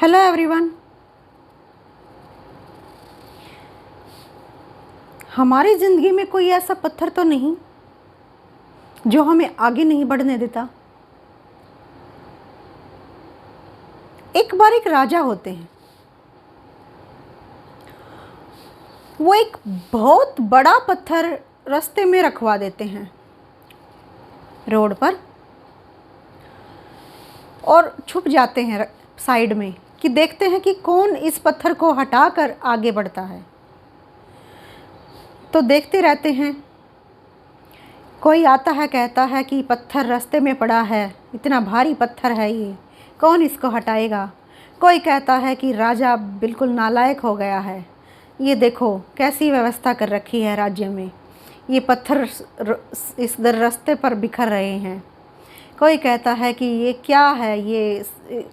Hello everyone. हमारी ज़िंदगी में कोई ऐसा पत्थर तो नहीं जो हमें आगे नहीं बढ़ने देता। एक बार एक राजा होते हैं। वो एक बहुत बड़ा पत्थर रास्ते में रखवा देते हैं रोड पर और छुप जाते हैं साइड में कि देखते हैं कि कौन इस पत्थर को हटाकर आगे बढ़ता है। तो देखते रहते हैं। कोई आता है, कहता है कि पत्थर रास्ते में पड़ा है, इतना भारी पत्थर है ये, कौन इसको हटाएगा। कोई कहता है कि राजा बिल्कुल नालायक हो गया है, ये देखो कैसी व्यवस्था कर रखी है राज्य में, ये पत्थर इस रास्ते पर बिखर रहे हैं। कोई कहता है कि ये क्या है, ये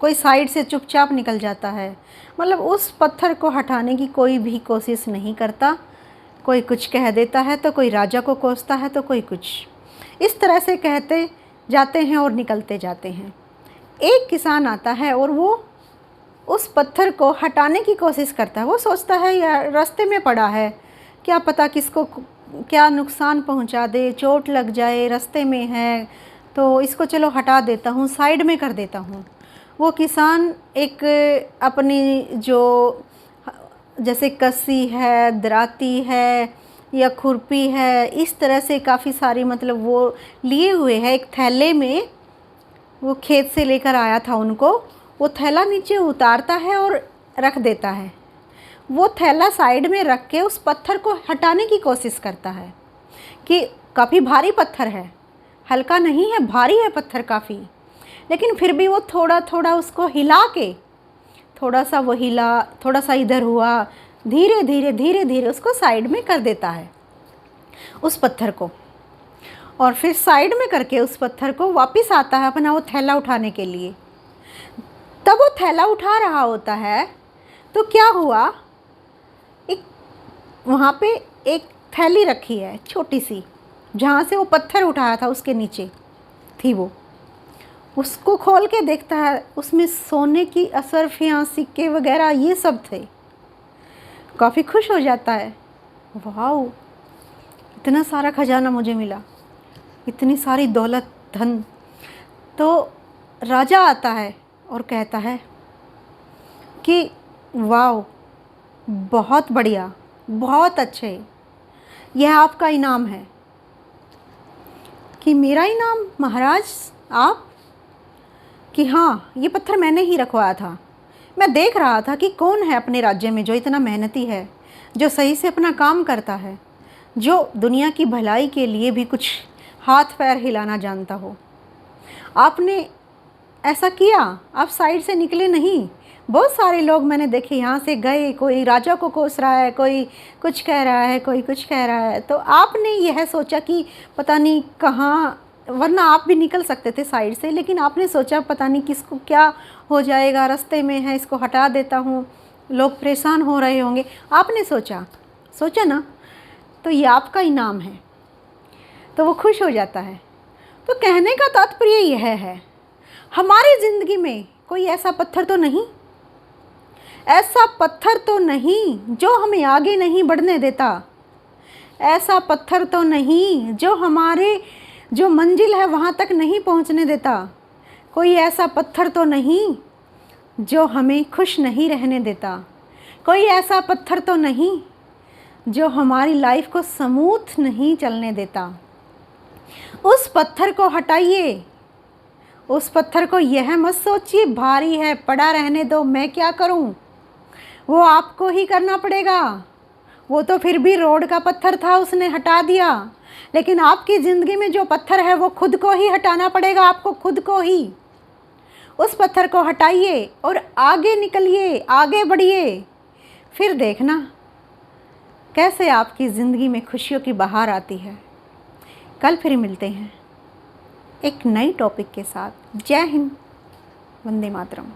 कोई साइड से चुपचाप निकल जाता है। मतलब उस पत्थर को हटाने की कोई भी कोशिश नहीं करता। कोई कुछ कह देता है तो कोई राजा को कोसता है तो कोई कुछ, इस तरह से कहते जाते हैं और निकलते जाते हैं। एक किसान आता है और वो उस पत्थर को हटाने की कोशिश करता है। वो सोचता है यार रास्ते में पड़ा है, क्या पता किसको क्या नुकसान पहुंचा दे, चोट लग जाए, रास्ते में है तो इसको चलो हटा देता हूँ, साइड में कर देता हूँ। वो किसान एक अपनी जो जैसे कस्सी है, दराती है या खुरपी है, इस तरह से काफ़ी सारी मतलब वो लिए हुए है एक थैले में। वो खेत से लेकर आया था उनको। वो थैला नीचे उतारता है और रख देता है। वो थैला साइड में रख के उस पत्थर को हटाने की कोशिश करता है कि काफ़ी भारी पत्थर है, हल्का नहीं है, भारी है पत्थर काफ़ी। लेकिन फिर भी वो थोड़ा थोड़ा उसको हिला के, थोड़ा सा वो हिला, थोड़ा सा इधर हुआ, धीरे धीरे उसको साइड में कर देता है उस पत्थर को। और फिर साइड में करके उस पत्थर को वापस आता है अपना वो थैला उठाने के लिए। तब वो थैला उठा रहा होता है तो क्या हुआ, एक वहाँ पे एक थैली रखी है छोटी सी, जहाँ से वो पत्थर उठाया था उसके नीचे थी वो। उसको खोल के देखता है, उसमें सोने की असरफियाँ, सिक्के वगैरह ये सब थे। काफ़ी खुश हो जाता है, वाह इतना सारा खजाना मुझे मिला, इतनी सारी दौलत, धन। तो राजा आता है और कहता है कि वाह बहुत बढ़िया, बहुत अच्छे, यह आपका इनाम है। कि मेरा इनाम महाराज, आप? कि हाँ, ये पत्थर मैंने ही रखवाया था। मैं देख रहा था कि कौन है अपने राज्य में जो इतना मेहनती है, जो सही से अपना काम करता है, जो दुनिया की भलाई के लिए भी कुछ हाथ पैर हिलाना जानता हो। आपने ऐसा किया, आप साइड से निकले नहीं। बहुत सारे लोग मैंने देखे यहाँ से गए, कोई राजा को कोस रहा है, कोई कुछ कह रहा है, कोई कुछ कह रहा है। तो आपने यह सोचा कि पता नहीं कहाँ, वरना आप भी निकल सकते थे साइड से, लेकिन आपने सोचा पता नहीं किसको क्या हो जाएगा, रास्ते में है, इसको हटा देता हूँ, लोग परेशान हो रहे होंगे। आपने सोचा ना, तो ये आपका इनाम है। तो वो खुश हो जाता है। तो कहने का तात्पर्य यह है, हमारी ज़िंदगी में कोई ऐसा पत्थर तो नहीं, ऐसा पत्थर तो नहीं जो हमें आगे नहीं बढ़ने देता, ऐसा पत्थर तो नहीं जो हमारे जो मंजिल है वहाँ तक नहीं पहुँचने देता, कोई ऐसा पत्थर तो नहीं जो हमें खुश नहीं रहने देता, कोई ऐसा पत्थर तो नहीं जो हमारी लाइफ को स्मूथ नहीं चलने देता। उस पत्थर को हटाइए। उस पत्थर को यह मत सोचिए भारी है, पड़ा रहने दो, मैं क्या करूं। वो आपको ही करना पड़ेगा। वो तो फिर भी रोड का पत्थर था, उसने हटा दिया। लेकिन आपकी ज़िंदगी में जो पत्थर है वो खुद को ही हटाना पड़ेगा, आपको खुद को ही। उस पत्थर को हटाइए और आगे निकलिए, आगे बढ़िए। फिर देखना कैसे आपकी ज़िंदगी में खुशियों की बहार आती है। कल फिर मिलते हैं एक नई टॉपिक के साथ। जय हिंद, वंदे मातरम।